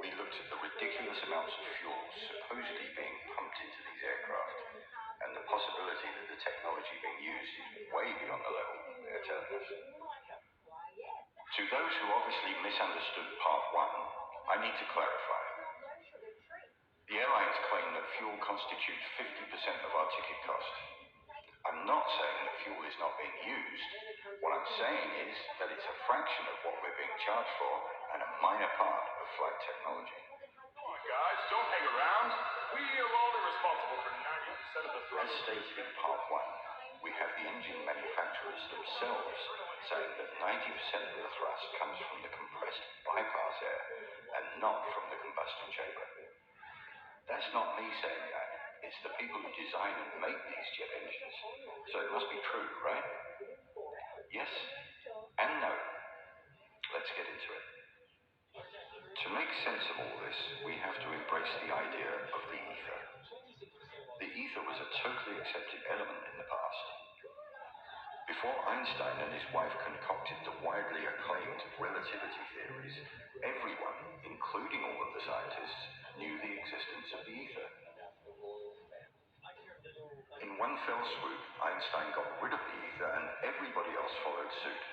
we looked at the ridiculous amounts of fuel supposedly being pumped into these aircraft, and the possibility that the technology being used is way beyond the level they're telling us. To those who obviously misunderstood part one, I need to clarify. The airlines claim that fuel constitutes 50% of our ticket cost. I'm not saying that fuel is not being used. What I'm saying is that it's a fraction of what we're being charged for and a minor part of flight technology. Come on, guys, don't hang around. We alone are responsible for 90% of the thrust. As stated in part one, we have the engine manufacturers themselves saying that 90% of the thrust comes from the compressed bypass air and not from the combustion chamber. That's not me saying that. It's the people who design and make these jet engines. So it must be true, right? Yes and no. Let's get into it. To make sense of all this, we have to embrace the idea of the ether. The ether was a totally accepted element in the past. Before Einstein and his wife concocted the widely acclaimed relativity theories, everyone, including all of the scientists, knew the existence of the ether. In one fell swoop, Einstein got rid of the ether and everybody else followed suit.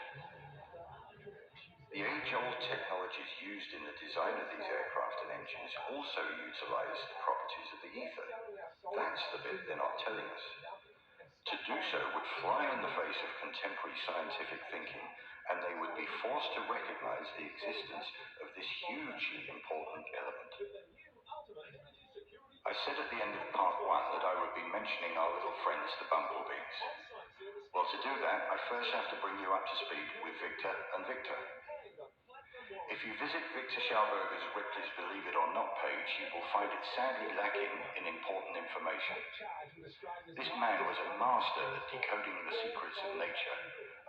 The age-old technologies used in the design of these aircraft and engines also utilize the properties of the ether. That's the bit they're not telling us. To do so would fly in the face of contemporary scientific thinking, and they would be forced to recognize the existence of this hugely important element. I said at the end of part one that I would be mentioning our little friends, the bumblebees. Well, to do that, I first have to bring you up to speed with Victor and Victor. If you visit Victor Schauberger's Ripley's Believe It or Not page, you will find it sadly lacking in important information. This man was a master at decoding the secrets of nature,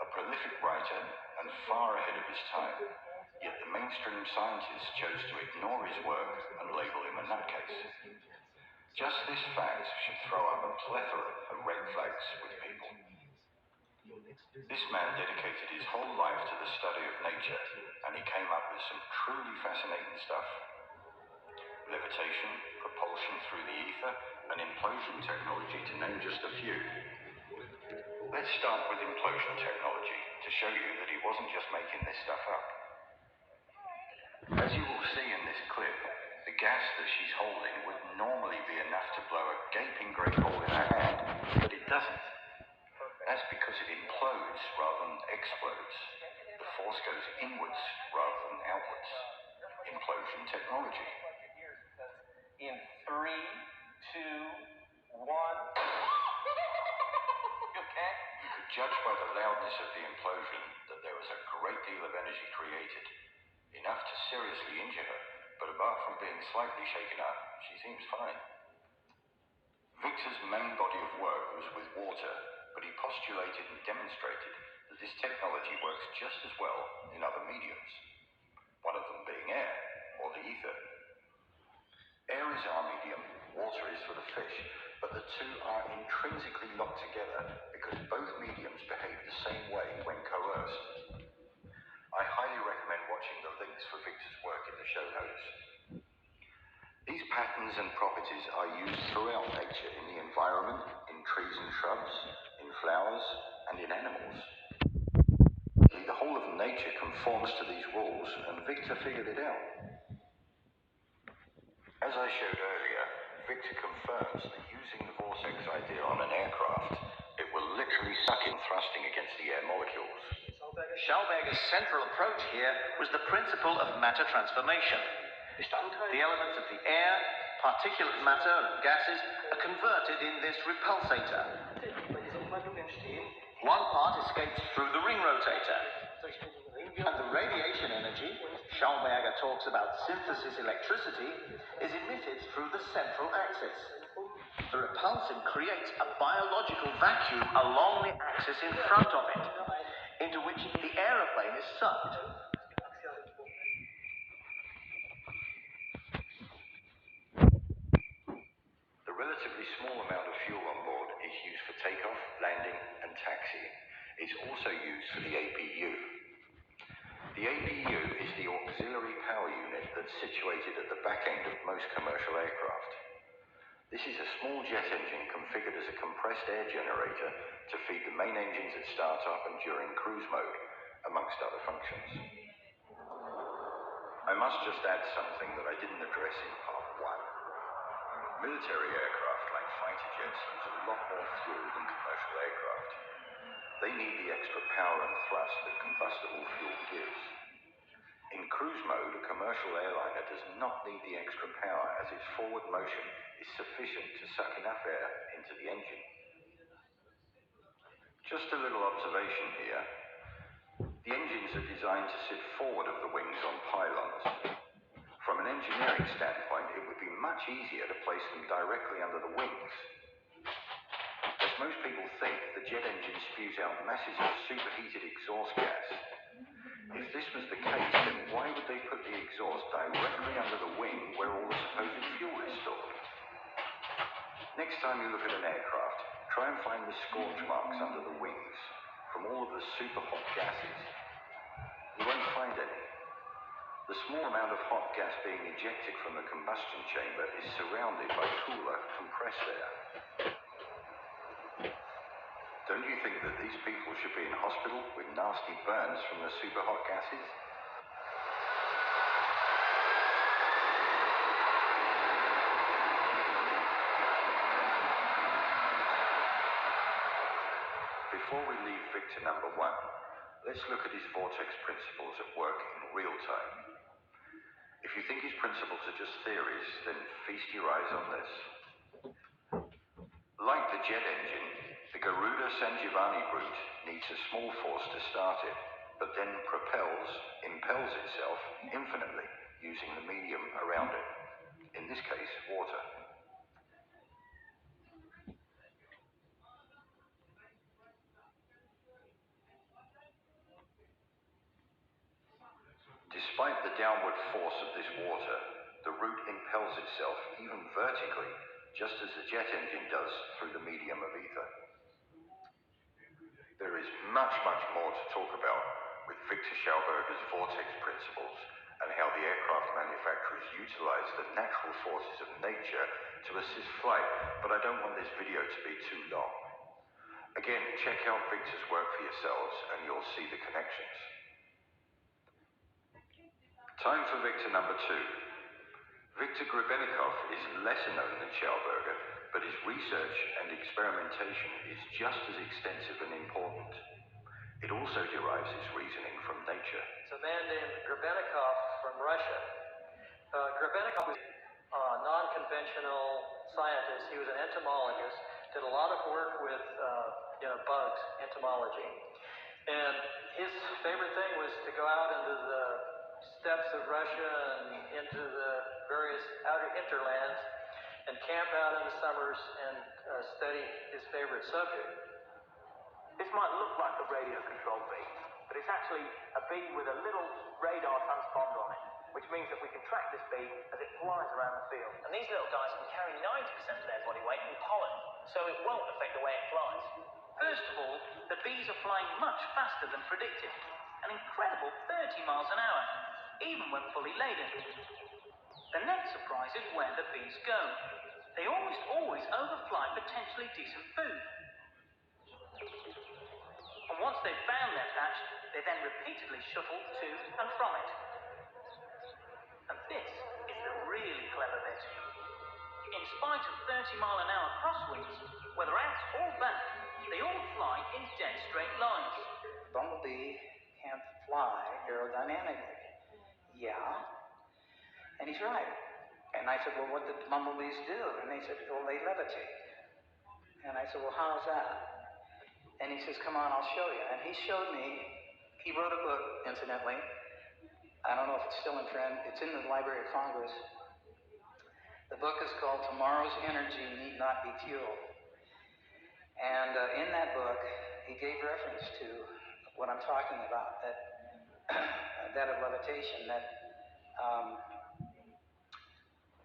a prolific writer, and far ahead of his time. Yet the mainstream scientists chose to ignore his work and label him a nutcase. Just this fact should throw up a plethora of red flags with people. This man dedicated his whole life to the study of nature, and he came up with some truly fascinating stuff. Levitation, propulsion through the ether, and implosion technology, to name just a few. Let's start with implosion technology, to show you that he wasn't just making this stuff up. As you will see in this clip, the gas that she's holding would normally be enough to blow a gaping great hole in her hand, but it doesn't. That's because it implodes rather than explodes. The force goes inwards rather than outwards. Implosion technology. In 3, 2, 1. You okay? You could judge by the loudness of the implosion that there was a great deal of energy created. Enough to seriously injure her, but apart from being slightly shaken up, she seems fine. Victor's main body of work was with water, but he postulated and demonstrated that this technology works just as well in other mediums, one of them being air, or the ether. Air is our medium, water is for the fish, but the two are intrinsically locked together because both mediums behave the same way when coerced. I highly recommend watching the links for Victor's work in the show notes. These patterns and properties are used throughout nature, in the environment, in trees and shrubs, in flowers, and in animals. The whole of nature conforms to these rules, and Victor figured it out. As I showed earlier, Victor confirms that using the vortex idea on an aircraft, it will literally suck in thrusting against the air molecules. Schauberger's central approach here was the principle of matter transformation. The elements of the air, particulate matter, and gases are converted in this repulsator. One part escapes through the ring rotator. And the radiation energy, Schauberger talks about synthesis electricity, is emitted through the central axis. The repulsion creates a biological vacuum along the axis in front of it, into which the aeroplane is sucked. The relatively small amount of fuel on board is used for takeoff, landing, and taxiing. It's also used for the APU. The APU is the auxiliary power unit that that's situated at the back end of most commercial aircraft. This is a small jet engine configured as a compressed air generator to feed the main engines at startup and during cruise mode, amongst other functions. I must just add something that I didn't address in part 1. Military aircraft like fighter jets use a lot more fuel than commercial aircraft. They need the extra power and thrust that combustible fuel gives. In cruise mode, a commercial airliner does not need the extra power as its forward motion is sufficient to suck enough air into the engine. Just a little observation here. The engines are designed to sit forward of the wings on pylons. From an engineering standpoint, it would be much easier to place them directly under the wings. As most people think, the jet engine spews out masses of superheated exhaust gas. If this was the case, then why would they put the exhaust directly under the wing where all the supposed fuel is stored? Next time you look at an aircraft, try and find the scorch marks under the wings from all of the super hot gases. You won't find any. The small amount of hot gas being ejected from the combustion chamber is surrounded by cooler, compressed air. Don't you think that these people should be in hospital with nasty burns from the super hot gases? Before we leave Victor number 1, let's look at his vortex principles at work in real time. If you think his principles are just theories, then feast your eyes on this. Like the jet engine, the Garuda San Giovanni route needs a small force to start it, but then impels itself infinitely using the medium around it, in this case, water. Despite the downward force of this water, the route impels itself even vertically, just as the jet engine does through the medium of ether. There is much, much more to talk about with Victor Schauberger's vortex principles and how the aircraft manufacturers utilize the natural forces of nature to assist flight, but I don't want this video to be too long. Again, check out Victor's work for yourselves and you'll see the connections. Time for Victor number 2. Viktor Grebennikov is lesser known than Schauberger, but his research and experimentation is just as extensive and important. It also derives its reasoning from nature. It's a man named Grebennikov from Russia. Grebennikov was a non-conventional scientist. He was an entomologist, did a lot of work with bugs, entomology. And his favorite thing was to go out into the steppes of Russia and into the various outer hinterlands and camp out in the summers and study his favorite subject. This might look like a radio-controlled bee, but it's actually a bee with a little radar transponder on it, which means that we can track this bee as it flies around the field. And these little guys can carry 90% of their body weight in pollen, so it won't affect the way it flies. First of all, the bees are flying much faster than predicted, an incredible 30 miles an hour, even when fully laden. The next surprise is where the bees go. They almost always overfly potentially decent food. And once they've found their patch, they then repeatedly shuttle to and from it. And this is the really clever bit. In spite of 30-mile-an-hour crosswinds, whether out or back, they all fly in dead straight lines. Bumblebee can't fly aerodynamically. Yeah. And he's right. And I said, well, what did bumblebees do? And they said, well, they levitate. And I said, well, how's that? And he says, come on, I'll show you. And he showed me, he wrote a book, incidentally. I don't know if it's still in print. It's in the Library of Congress. The book is called Tomorrow's Energy Need Not Be Fuel. And in that book, he gave reference to what I'm talking about, that of levitation, that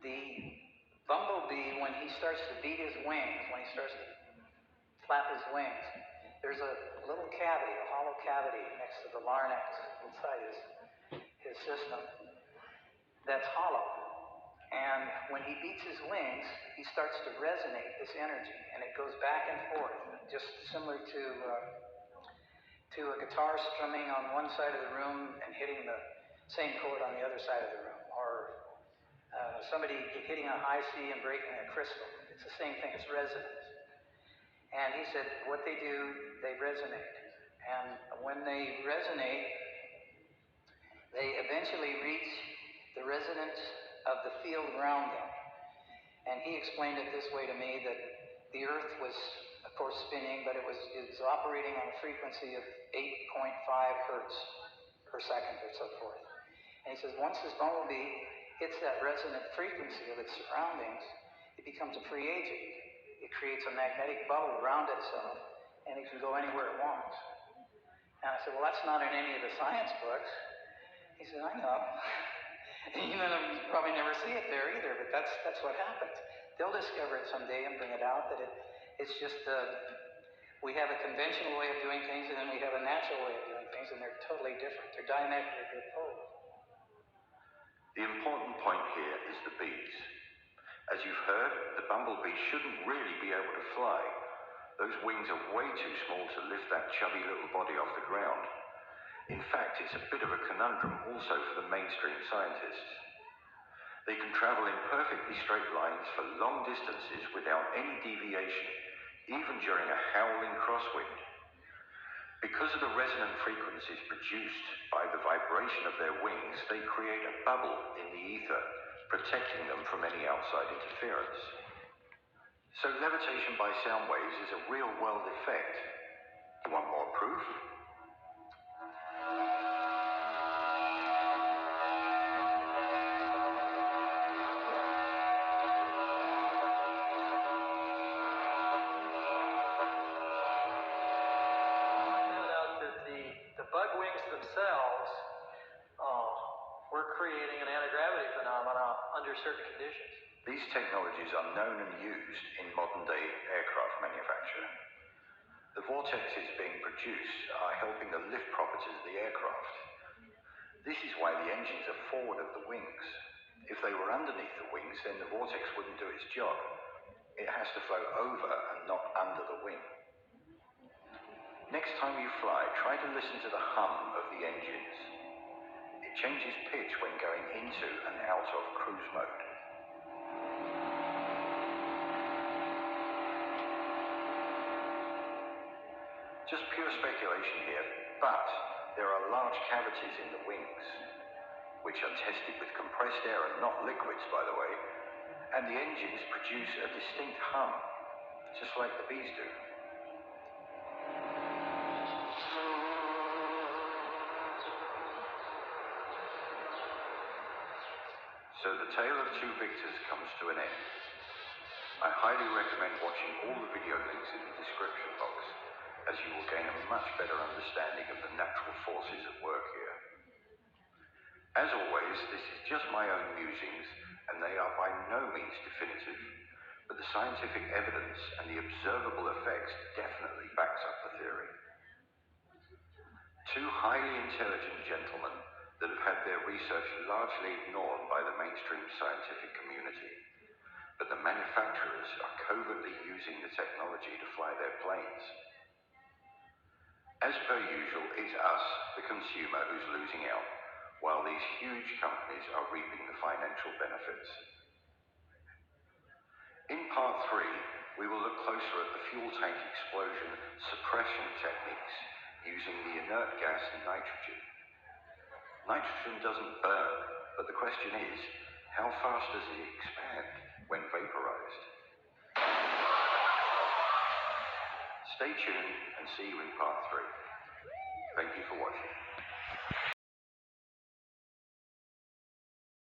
the bumblebee, when he starts to beat his wings, when he starts to flap his wings, there's a little cavity, a hollow cavity next to the larynx inside his system. that's hollow. And when he beats his wings, he starts to resonate this energy, and it goes back and forth, just similar to a guitar strumming on one side of the room and hitting the same chord on the other side of the room, or somebody hitting a high C and breaking a crystal. It's the same thing, it's resonance. And he said what they do, they resonate. And when they resonate, they eventually reach the resonance of the field around them. And he explained it this way to me, that the Earth was, of course, spinning, but it was operating on a frequency of 8.5 hertz per second or so forth. And he says once this bumblebee hits that resonant frequency of its surroundings, it becomes a free agent. It creates a magnetic bubble around itself, and it can go anywhere it wants. And I said, well, that's not in any of the science books. He said, I know. You probably never see it there either, but that's what happens. They'll discover it someday and bring it out, that it's just we have a conventional way of doing things, and then we have a natural way of doing things, and they're totally different. They're diametrically opposed. The important point here is the bees. As you've heard, the bumblebee shouldn't really be able to fly. Those wings are way too small to lift that chubby little body off the ground. In fact, it's a bit of a conundrum also for the mainstream scientists. They can travel in perfectly straight lines for long distances without any deviation, even during a howling crosswind. Because of the resonant frequencies produced by the vibration of their wings, they create a bubble in the ether, protecting them from any outside interference. So levitation by sound waves is a real-world effect. You want more proof? Bug wings themselves were creating an anti-gravity phenomena under certain conditions. These technologies are known and used in modern-day aircraft manufacture. The vortexes being produced are helping the lift properties of the aircraft. This is why the engines are forward of the wings. If they were underneath the wings, then the vortex wouldn't do its job. It has to flow over and not under the wing. Next time you fly, try to listen to the hum of the engines. It changes pitch when going into and out of cruise mode. Just pure speculation here, but there are large cavities in the wings, which are tested with compressed air and not liquids, by the way, and the engines produce a distinct hum, just like the bees do. So the tale of two victors comes to an end. I highly recommend watching all the video links in the description box, as you will gain a much better understanding of the natural forces at work here. As always, this is just my own musings, and they are by no means definitive, but the scientific evidence and the observable effects definitely backs up the theory. Two highly intelligent gentlemen that have had their research largely ignored by the mainstream scientific community, but the manufacturers are covertly using the technology to fly their planes. As per usual, it's us, the consumer, who's losing out, while these huge companies are reaping the financial benefits. In part 3, we will look closer at the fuel tank explosion suppression techniques using the inert gas nitrogen. Nitrogen doesn't burn, but the question is, how fast does it expand when vaporized? Stay tuned and see you in part 3. Thank you for watching.